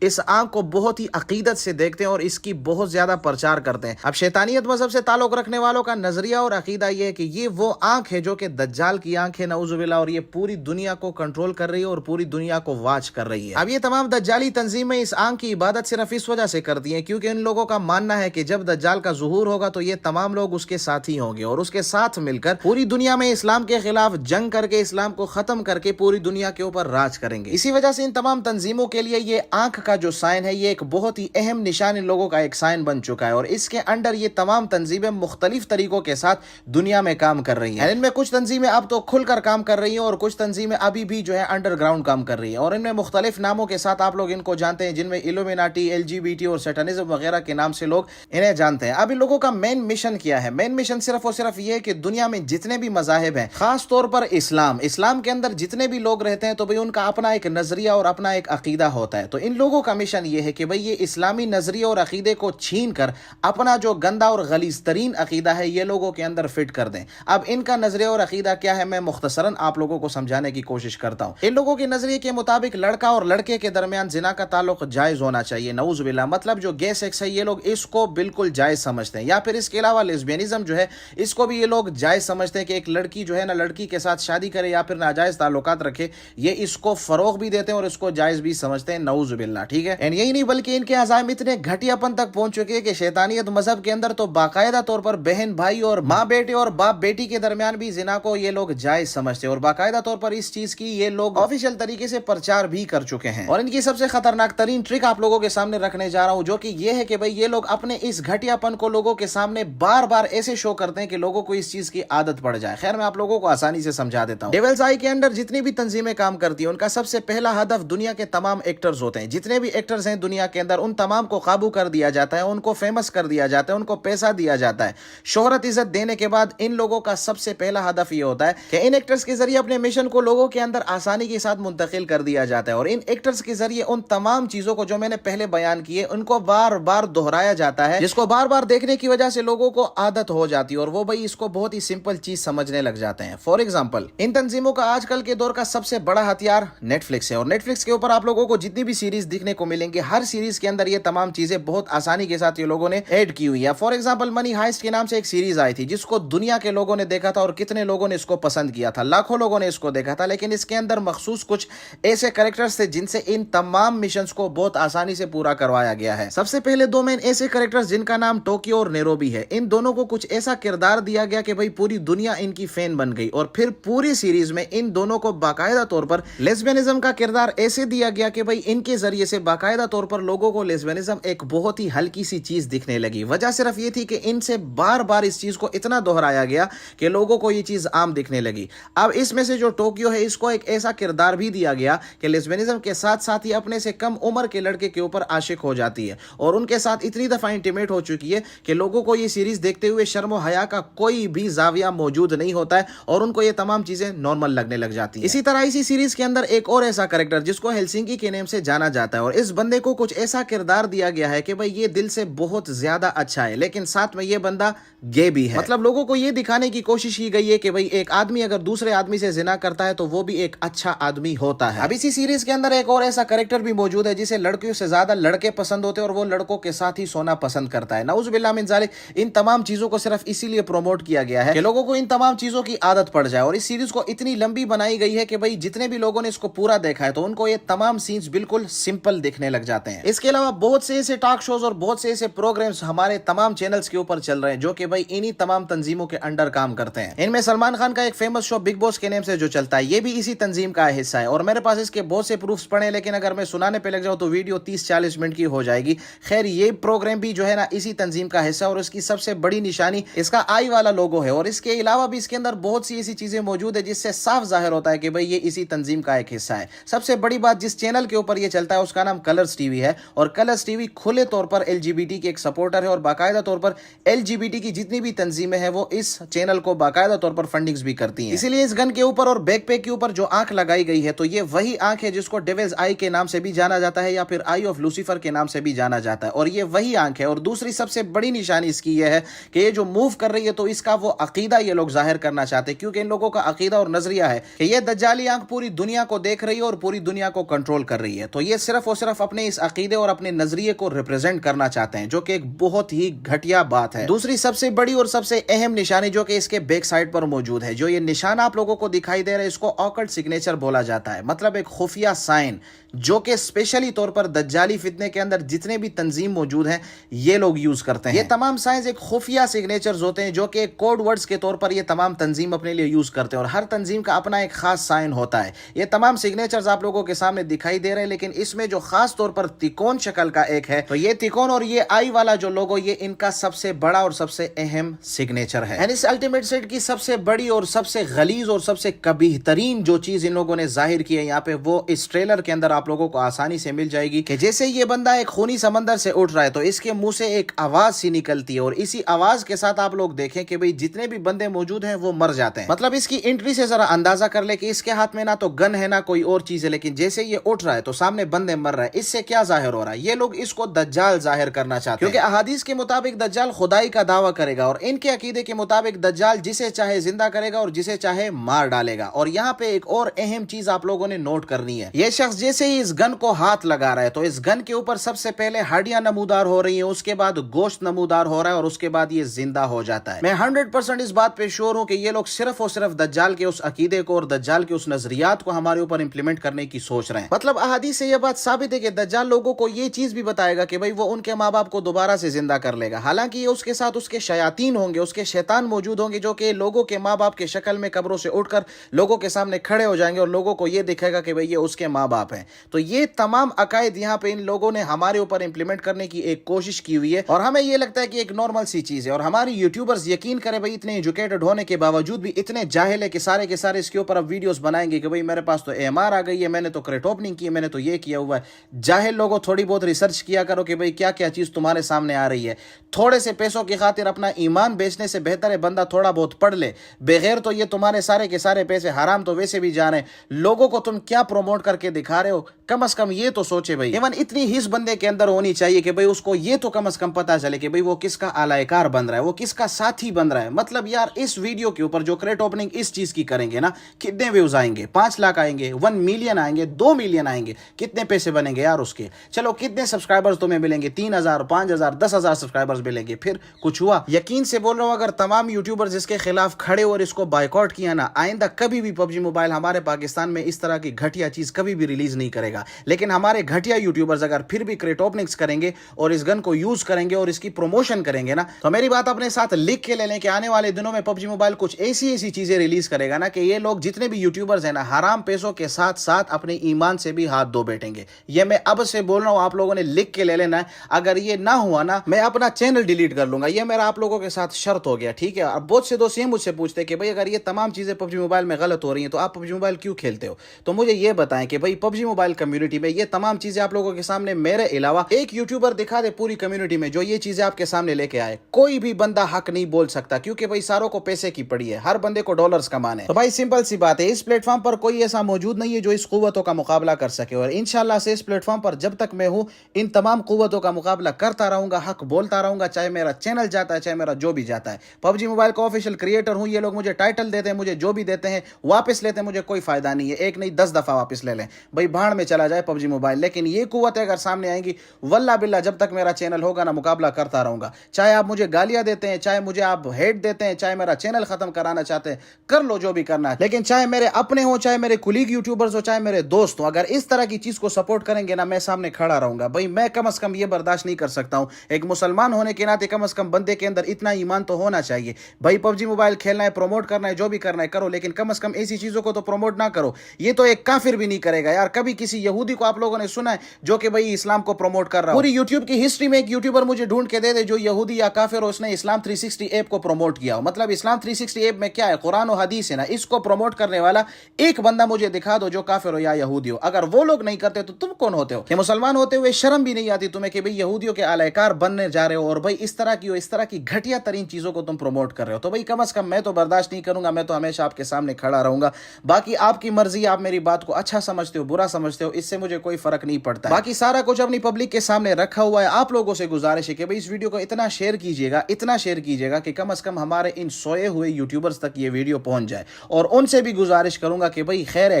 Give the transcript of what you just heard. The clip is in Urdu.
اس آنکھ کو بہت ہی عقیدت سے دیکھتے ہیں اور اس کی بہت زیادہ پرچار کرتے ہیں۔ اب شیطانیت مذہب سے تعلق رکھنے والوں کا نظریہ اور عقیدہ یہ ہے کہ یہ وہ آنکھ ہے جو کہ دجال کی آنکھ ہے، نعوذ باللہ، اور یہ پوری دنیا کو کنٹرول کر رہی ہے اور پوری دنیا کو واچ کر رہی ہے۔ اب یہ تمام دجالی تنظیمیں اس آنکھ کی عبادت صرف اس وجہ سے کرتی ہیں کیونکہ ان لوگوں کا ماننا ہے کہ جب دجال کا ظہور ہوگا تو یہ تمام لوگ اس کے ساتھی ہوں گے اور اس کے ساتھ مل کر پوری دنیا میں اسلام کے خلاف جنگ کر کے اسلام کو ختم کر کے پوری دنیا کے اوپر راج کریں گے۔ اسی وجہ سے ان تمام تنظیموں کے لیے یہ آنکھ کا جو سائن ہے یہ ایک بہت ہی اہم نشان ان لوگوں کا ایک سائن بن چکا ہے، اور اس کے انڈر یہ تمام تنظیمیں مختلف طریقوں کے ساتھ دنیا میں کام کر رہی ہیں۔ ان میں کچھ تنظیمیں اب تو کھل کر کام کر رہی ہیں اور کچھ تنظیمیں ابھی بھی جو ہے انڈر گراؤنڈ کام کر رہی ہیں، اور ان میں مختلف ناموں کے ساتھ آپ لوگ ان کو جانتے ہیں، جن میں ایلومیناٹی، LGBT اور سیٹانزم وغیرہ کے نام سے لوگ انہیں جانتے ہیں۔ اب ان لوگوں کا مین مشن کیا ہے؟ مین مشن صرف اور صرف یہ ہے کہ دنیا میں جتنے بھی مذاہب ہیں، خاص طور پر اسلام کے اندر جتنے بھی لوگ رہتے ہیں تو بھئی ان کا اپنا ایک نظریہ اور اپنا ایک عقیدہ ہوتا ہے، تو ان لوگوں کا مشن یہ ہے کہ بھئی یہ اسلامی نظریے اور عقیدے کو چھین کر اپنا جو گندا اور غلیظ ترین عقیدہ ہے یہ لوگوں کے اندر فٹ کر دیں۔ اب ان کا نظریہ اور عقیدہ کیا ہے میں مختصراً آپ لوگوں کو سمجھانے کی کوشش کرتا ہوں۔ ان لوگوں کے نظریے کے مطابق لڑکا اور لڑکے کے درمیان زنا کا تعلق جائز ہونا چاہیے، نعوذ باللہ، مطلب جو گے سیکس ہے یہ لوگ اس کو بالکل جائز سمجھتے ہیں، یا پھر اس کے علاوہ لیسبینزم جو ہے اس کو بھی یہ لوگ جائز سمجھتے ہیں کہ ایک لڑکی جو ہے نا لڑکی کے ساتھ شادی کرے یا پھر ناجائز تعلقات رکھے، یہ اس کو فروغ بھی دیتے ہیں اور اس کو جائز بھی سمجھتے ہیں، نعوذ باللہ، ٹھیک ہے۔ یہی نہیں بلکہ ان کے عزائم اتنے گھٹیا پن تک پہنچ چکے ہیں کہ شیطانیت مذہب کے اندر تو باقاعدہ طور پر بہن بھائی اور ماں بیٹے اور باپ بیٹی کے درمیان بھی زنا کو یہ لوگ جائز سمجھتے ہیں، اور باقاعدہ طور پر اس چیز کی یہ لوگ آفیشیل طریقے سے پرچار بھی کر چکے ہیں۔ اور ان کی سب سے خطرناک ترین ٹرک آپ لوگوں کے سامنے رکھنے جا رہا ہوں، جو کہ یہ ہے کہ بھئی یہ لوگ اپنے اس گھٹیا پن کو لوگوں کے سامنے بار بار ایسے شو کرتے ہیں کہ لوگوں کو اس چیز کی عادت پڑ جائے۔ خیر میں آپ لوگوں کو آسانی سے سمجھا دیتا ہوں۔ ڈیولز آئی کے اندر جتنی بھی تنظیمیں کام کرتی ہیں ان کا سب سے پہلا ہدف دنیا کے تمام ایکٹرز ہوتے ہیں، جتنے بھی ایکٹرز ہیں دنیا کے اندر ان تمام کو قابو کر دیا جاتا ہے، ان کو فیمس کر دیا جاتا ہے، ان کو پیسہ دیا جاتا ہے۔ شہرت عزت دینے کے بعد ان لوگوں کا سب سے پہلا ہدف یہ ہوتا ہے کہ ان ایکٹرز کے ذریعے اپنے مشن کو لوگوں کے اندر آسانی کے ساتھ منتقل کر دیا جاتا ہے، اور ان ایکٹرز کے ذریعے ان تمام چیزوں کو جو میں نے پہلے بیان کیے ان کو بار بار دہرایا جاتا ہے، جس کو بار بار دیکھنے کی وجہ سے لوگوں کو عادت ہو جاتی ہے اور وہ بھائی اس کو بہت ہی سمپل چیز سمجھنے لگ جاتے ہیں۔ فار ایگزامپل ان تنظیموں کا آج کل کے دور کا سب سے بڑا ہتھیار نیٹ فلکس ہے، اور نیٹ فلکس کے اوپر آپ لوگوں کو جتنی بھی سیریز دیکھنے کو ملیں گے ہر سیریز کے اندر یہ تمام چیزیں بہت آسانی کے ساتھ یہ لوگوں نے ایڈ کی ہوئی ہے۔ فار ایگزامپل منی ہائسٹ کے نام سے ایک سیریز آئی تھی جس کو دنیا کے لوگوں نے دیکھا تھا اور کتنے لوگوں نے اس کو پسند کیا تھا، لاکھوں لوگوں نے اس کو دیکھا تھا، لیکن اس کے اندر مخصوص کچھ ایسے کریکٹرز تھے جن سے ان تمام مشنز کو بہت آسانی سے پورا کروایا گیا ہے۔ سب سے پہلے دو مین ایسے کریکٹرز جن کا نام ٹوکیو اور نیروبی ہے، ان دونوں کو کچھ ایسا کردار دیا گیا کہ بھئی پوری دنیا ان کی فین بن گئی، اور پھر پوری سیریز میں ان دونوں کو باقاعدہ طور پر لیسبینزم کا کردار ایسے دیا گیا کہ بھئی ان کے ذریعے سے باقاعدہ طور پر لوگوں کو لیسبینزم ایک بہت ہی ہلکی سی چیز دکھنے لگی۔ وجہ صرف یہ تھی کہ ان سے بار بار اس چیز کو اتنا دہرایا گیا کہ لوگوں کو یہ چیز عام دکھنے لگی۔ اب اس میں سے جو ٹوکیو ہے اس کو ایک ایسا کردار بھی دیا گیا کہ لیسبینزم کے ساتھ ساتھ ہی اپنے سے کم عمر کے لڑکے کے اوپر عاشق ہو جاتی ہے اور ان کے ساتھ اتنی دفعہ انٹیمیٹ ہو چکی ہے کہ لوگوں کو یہ سیریز دیکھتے ہوئے شرم و حیا کا کوئی بھی زاویہ موجود نہیں ہوتا ہے اور ان کو یہ تمام چیزیں نارمل لگنے لگ جاتی ہیں۔ اسی طرح اسی سیریز کے اندر ایک اور ایسا کریکٹر جس کو ہیلسنکی کے نام سے جانا جاتا ہے، اور اس بندے کو کچھ ایسا کردار دیا گیا ہے کہ بھئی یہ دل سے بہت زیادہ اچھا ہے، لیکن ساتھ میں یہ بندہ گے بھی ہے۔ مطلب لوگوں کو یہ دکھانے کی کوشش کی گئی ہے کہ بھئی ایک آدمی اگر دوسرے آدمی سے زنا کرتا ہے تو وہ بھی ایک اچھا آدمی ہوتا ہے۔ اب اسی سیریز کے اندر ایک اور ایسا کریکٹر بھی موجود ہے جسے لڑکیوں سے زیادہ لڑکے پسند ہوتے ہیں اور وہ لڑکوں کے ساتھ ہی سونا پسند کرتا ہے، نعوذ باللہ من ذالک۔ ان تمام چیزوں کو صرف اسی لیے پروموٹ کیا گیا ہے کہ لوگوں کو ان تمام چیزوں کی عادت پڑ جائے، اور اس سیریز کو اتنی لمبی بنائی گئی ہے کہ بھئی جتنے بھی لوگوں نے اس کو پورا دیکھا ہے تو ان کو یہ تمام سینز بالکل سمپل دکھنے لگ جاتے ہیں۔ اس کے علاوہ بہت سے ایسے ٹاک شوز اور بہت سے ایسے پروگرامز ہمارے تمام چینلز کے اوپر چل رہے ہیں جو کہ بھئی انہی تمام تنظیموں کے انڈر کام کرتے ہیں۔ ان میں سلمان خان کا ایک فیمس شو بگ باس کے نام سے جو چلتا ہے یہ بھی اسی تنظیم کا حصہ ہے، اور میرے پاس اس کے بہت سے پروفز پڑے ہیں، لیکن اگر میں سنانے پہ لگ جاؤں تو ویڈیو 30-40 منٹ کی ہو جائے گی۔ خیر یہ پروگرام بھی جو ہے نا اسی تنظیم کا حصہ ہے، اور اس کی سب سے بڑی نشانی اس کا آئی والا لوگو ہے، اور اس کے علاوہ بھی اس کے اندر بہت سی ایسی چیزیں موجود ہے جس سے صاف ظاہر ہوتا ہے کہ بھئی یہ اسی تنظیم کا ایک حصہ ہے۔ سب سے بڑی بات جس چینل کے اوپر یہ چلتا ہے اس کا نام کلرز ٹی وی ہے، اور کلرز ٹی وی کھلے طور پر LGBT کے ایک سپورٹر ہے، اور باقاعدہ طور پر LGBT کی جتنی بھی تنظیمیں ہیں وہ اس چینل کو باقاعدہ طور پر فنڈنگز بھی کرتی ہیں۔ اسی لیے اس گن کے اوپر اور بیک پیک کے اوپر جو آنکھ لگائی گئی ہے تو یہ وہی آنکھ ہے جس کو ڈیولز آئی کے نام سے بھی جانا جاتا ہے یا پھر آئی آف لوسیفر کے نام سے بھی جانا جاتا ہے، اور یہ وہی آنکھ ہے۔ اور دوسری سب سے بڑی نشانی اس کی یہ ہے کہ یہ جو موو کر رہی ہے تو اس کا وہ عقیدہ یہ لوگ ظاہر کرنا چاہتے ہیں، کیونکہ ان لوگوں کا عقیدہ اور نظریہ ہے کہ یہ دجالی آنکھ پوری دنیا کو دیکھ رہی ہے اور پوری دنیا دنیا کو کنٹرول کر رہی ہے. تو یہ صرف اور صرف اپنے اس عقیدے اور اپنے نظریے کو ریپرزینٹ کرنا چاہتے ہیں, جو کہ ایک بہت ہی گھٹیا بات ہے. دوسری سب سے بڑی اور سب سے اہم نشانی جو کہ اس کے بیک سائڈ پر موجود ہے, جو یہ نشان آپ لوگوں کو دکھائی دے رہا ہے, اس کو آکلٹ سگنیچر بولا جاتا ہے. مطلب ایک خفیہ سائن جو کہ اسپیشلی طور پر دجالی فتنے کے اندر جتنے بھی تنظیم موجود ہیں یہ لوگ یوز کرتے ہیں. یہ تمام سائنز ایک خفیہ سگنیچرز ہوتے ہیں جو کہ کوڈ ورڈز کے طور پر یہ تمام تنظیم اپنے لیے یوز کرتے ہیں, اور ہر تنظیم کا اپنا ایک خاص سائن ہوتا ہے. یہ تمام سگنیچرز آپ لوگوں کے سامنے دکھائی دے رہے ہیں, لیکن اس میں جو خاص طور پر تکون شکل کا ایک ہے, تو یہ تکون اور یہ آئی والا جو لوگو, یہ ان کا سب سے بڑا اور سب سے اہم سگنیچر ہے. اس الٹیمیٹ سیٹ کی سب سے بڑی اور سب سے غلیظ اور سب سے قبیح ترین جو چیز ان لوگوں نے ظاہر کی ہے یہاں پہ, وہ اس ٹریلر کے اندر آپ لوگوں کو آسانی سے مل جائے گی کہ جیسے یہ بندہ ایک خونی سمندر سے اٹھ رہا ہے تو اس کے منہ سے ایک آواز سی نکلتی ہے, اور اسی آواز کے ساتھ آپ لوگ دیکھیں کہ بھئی جتنے بھی بندے موجود ہیں وہ مر جاتے ہیں. مطلب اس کی انٹری سے ذرا اندازہ کر لے کہ اس کے ہاتھ میں نہ تو گن ہے نہ کوئی اور چیز ہے, لیکن جیسے یہ اٹھ رہا ہے تو سامنے بندے مر رہے ہیں. اس سے کیا ظاہر ہو رہا ہے, یہ لوگ اس کو دجال ظاہر کرنا چاہتے ہیں, کیونکہ احادیث کے مطابق دجال خدائی کا دعویٰ کرے گا, اور ان کے عقیدے کے مطابق دجال جسے چاہے زندہ کرے گا اور جسے چاہے مار ڈالے گا. اور یہاں پہ ایک اور اہم چیز آپ لوگوں نے نوٹ کرنی ہے, یہ شخص جیسے ہی اس گن کو ہاتھ لگا رہا ہے تو اس گن کے اوپر سب سے پہلے ہڈیاں نمودار ہو رہی ہیں, اس کے بعد گوشت نمودار ہو رہا ہے, اور اس کے بعد یہ زندہ ہو جاتا ہے. میں 100% اس بات پہ شور ہوں کہ یہ لوگ صرف اور صرف دجال کے اس عقیدے کو اور دجال کے اس نظریات کو ہمارے اوپر امپلیمنٹ کرنے کی سوچ رہے ہیں. مطلب احادیث سے یہ بات ثابت ہے کہ دجال لوگوں کو یہ چیز بھی بتائے گا کہ بھئی وہ ان کے ماں باپ کو دوبارہ سے زندہ کر لے گا, حالانکہ یہ اس کے ساتھ اس کے شیاطین ہوں گے, اس کے شیطان موجود ہوں گے, جو کہ لوگوں کے ماں باپ کے شکل میں قبروں سے اٹھ کر لوگوں کے سامنے کھڑے ہو جائیں گے, اور لوگوں کو یہ دکھے گا کہ بھئی یہ اس کے ماں باپ ہیں. تو یہ تمام عقائد یہاں پہ ان لوگوں نے ہمارے اوپر امپلیمنٹ کرنے کی ایک کوشش کی ہوئی ہے, اور ہمیں یہ لگتا ہے کہ ایک نارمل سی چیز ہے. اور ہماری یوٹیوبرز یقین کرے بھئی اتنے ایجوکیٹڈ ہونے کے باوجود بھی اتنے جاہل ہے کہ سارے کے سارے اس کے اوپر اب ویڈیوز بنائیں گے کہ بھئی میرے پاس تو AMR آ گئی ہے, میں نے تو کریٹ اوپننگ کی ہے, میں نے تو یہ کیا ہوا ہے. جاہل لوگوں تھوڑی بہت ریسرچ کیا کرو کہ بھئی کیا کیا چیز تمہارے سامنے آ رہی ہے. تھوڑے سے پیسوں کی خاطر اپنا ایمان بیچنے سے بہتر ہے بندہ تھوڑا بہت پڑھ لے. بغیر تو یہ تمہارے سارے کے سارے پیسے حرام تو ویسے بھی جا رہے ہیں, لوگوں کو تم کیا پروموٹ کر کے دکھا رہے ہو, کم از کم یہ تو سوچے بھئی. ایون اتنی ہی اس بندے کے اندر ہونی چاہیے کہ بھئی اس کو یہ تو کم از کم پتہ چلے کہ بھئی وہ کس کا آلائے کار بن رہا ہے, وہ کس کا ساتھی بن رہا ہے. مطلب یار اس ویڈیو کے اوپر جو کریٹ اوپننگ اس چیز کی کریں گے نا, کتنے ویوز آئیں گے, 5 لاکھ آئیں گے, 1 ملین آئیں گے, 2 ملین آئیں گے, کتنے پیسے بنیں گے یار اس کے. چلو کتنے سبسکرائبرز تمہیں ملیں گے, 3000 5000 10,000 سبسکرائبرز ملیں گے, پھر کچھ ہوا. یقین سے بول رہا ہوں اگر تمام یوٹیوبرز اس کے خلاف کھڑے اور اس کو بائیکاٹ کیا نا, آئندہ کبھی بھی PUBG موبائل ہمارے پاکستان میں اس طرح کی گھٹیا چیز کبھی بھی ریلیز نہیں کرے گا. لیکن ہمارے گھٹیا یوٹیوبرز اگر پھر بھی کریٹ اوپننگز کریں گے اور اس گن کو یوز کریں گے اور اس کی پروموشن کریں گے نا, تو میری بات اپنے ساتھ لکھ کے لے لیں کہ آنے والے دنوں میں PUBG موبائل کچھ ایسی چیزیں ریلیز کرے گا نا کہ یہ لوگ جتنے بھی یوٹیوبرز ہیں نا, حرام پیسوں کے ساتھ ساتھ اپنے ایمان سے بھی ہاتھ دھو بیٹھیں گے. یہ میں اب سے بول رہا ہوں, آپ لوگوں نے لکھ کے لے لینا ہے. اگر یہ نہ ہوا نا, میں اپنا چینل ڈیلیٹ کر لوں گا. یہ میرا آپ لوگوں کے ساتھ شرط ہو گیا, ٹھیک ہے. اب بہت سے دوست یہ مجھ سے پوچھتے کہ بھئی اگر یہ تمام چیزیں PUBG موبائل میں غلط ہو رہی ہیں تو آپ PUBG موبائل کیوں کھیلتے ہو. تو مجھے یہ بتائیں کہ بھئی PUBG موبائل کمیونٹی میں یہ تمام چیزیں آپ لوگوں کے سامنے میرے علاوہ ایک یوٹیوبر دکھا دے پوری کمیونٹی میں جو یہ چیزیں آپ کے سامنے لے کے آئے, کوئی بھی بندہ حق نہیں بول سکتا, کیونکہ بھئی ساروں کو پیسے کی پڑی ہے, ہر بندے کو ڈالرز کمانے. تو بھائی سمپل سی بات ہے, اس پلیٹ فارم پر کوئی ایسا موجود نہیں ہے جو اس قوتوں کا مقابلہ کر سکے, اور انشاءاللہ سے اس پلیٹ فارم پر جب تک میں ہوں ان تمام قوتوں کا مقابلہ کرتا رہوں گا, حق بولتا رہوں گا, چاہے میرا چینل جاتا ہے چاہے میرا جو بھی جاتا ہے. PUBG موبائل کا آفیشیل کریٹر ہوں, یہ لوگ مجھے ٹائٹل دیتے ہیں, مجھے جو بھی دیتے ہیں واپس لیتے ہیں, مجھے کوئی فائدہ نہیں ہے, ایک نہیں 10 دفعہ واپس لے لیں, بھئی بھاڑ میں چلا جائے PUBG موبائل. لیکن یہ قوتیں اگر سامنے آئیں گی, واللہ باللہ جب تک میرا چینل ہوگا نا مقابلہ کرتا رہوں گا. چاہے آپ مجھے گالیاں دیتے ہیں, چاہے مجھے آپ ہیٹ دیتے ہیں, چاہے میرا چینل ختم کرانا چاہتے ہیں, کر لو جو بھی کرنا ہے. لیکن چاہے میرے اپنے ہوں, چاہے میرے کولیگ یوٹیوبرز ہو, چاہے میرے دوست ہوں, اگر اس طرح کی چیز کو سپورٹ کریں گے نا, میں سامنے کھڑا رہوں گا. بھئی میں کم از کم یہ برداشت نہیں کر سکتا ہوں, ایک مسلمان ہونے کے ناطے کم از کم بندے کے اندر اتنا ایمان تو ہونا چاہیے. بھئی PUBG موبائل کھیلنا ہے, پروموٹ کرنا ہے, جو بھی کرنا ہے کرو, لیکن کم از کم ایسی چیزوں کو تو پروموٹ نہ کرو. یہ تو ایک کافر بھی نہیں کرے گا یار. کبھی کسی یہودی کو آپ لوگوں نے سنا ہے جو کہ بھئی اسلام کو پروموٹ کر رہا ہے؟ پوری یوٹیوب کی ہسٹری میں ایک یوٹیوبر مجھے ڈھونڈ کے دے دے جو یہودی یا کافر ہو, اس نے اسلام 360 ایپ کو پروموٹ کیا ہو. مطلب اسلام 360 ایپ میں کیا ہے, قرآن و حدیث ہے نا, اس کو پروموٹ کرنے والا ایک بندہ مجھے دکھا دو جو کافر ہو یا یہودی ہو. اگر وہ لوگ نہیں کرتے تو تم کون ہوتے ہو کہ مسلمان ہوتے ہوئے شرم بھی نہیں آتی تمہیں کہ بھئی یہودیوں کے آلائے کار بننے جا رہے ہو, اور بھئی اس طرح کی گھٹیا ترین چیزوں کو تم پروموٹ کر رہے ہو. تو بھئی کم از کم میں تو برداشت نہیں کروں گا, میں تو ہمیشہ آپ کے سامنے کھڑا رہوں گا. باقی آپ کی مرضی, آپ میری بات کو اچھا سمجھتے ہو برا سمجھتے ہو, اس سے مجھے کوئی فرق نہیں پڑتا. باقی سارا کچھ اپنی پبلک کے سامنے رکھا ہوا ہے. آپ لوگوں سے گزارش ہے کہ بھئی اس ویڈیو کو اتنا شیئر کیجیے گا کہ کم از کم ہمارے ان سوئے ہوئے یوٹیوبرز تک یہ ویڈیو پہنچ جائے. اور ان سے بھی گزارش کروں گا کہ بھئی خیر ہے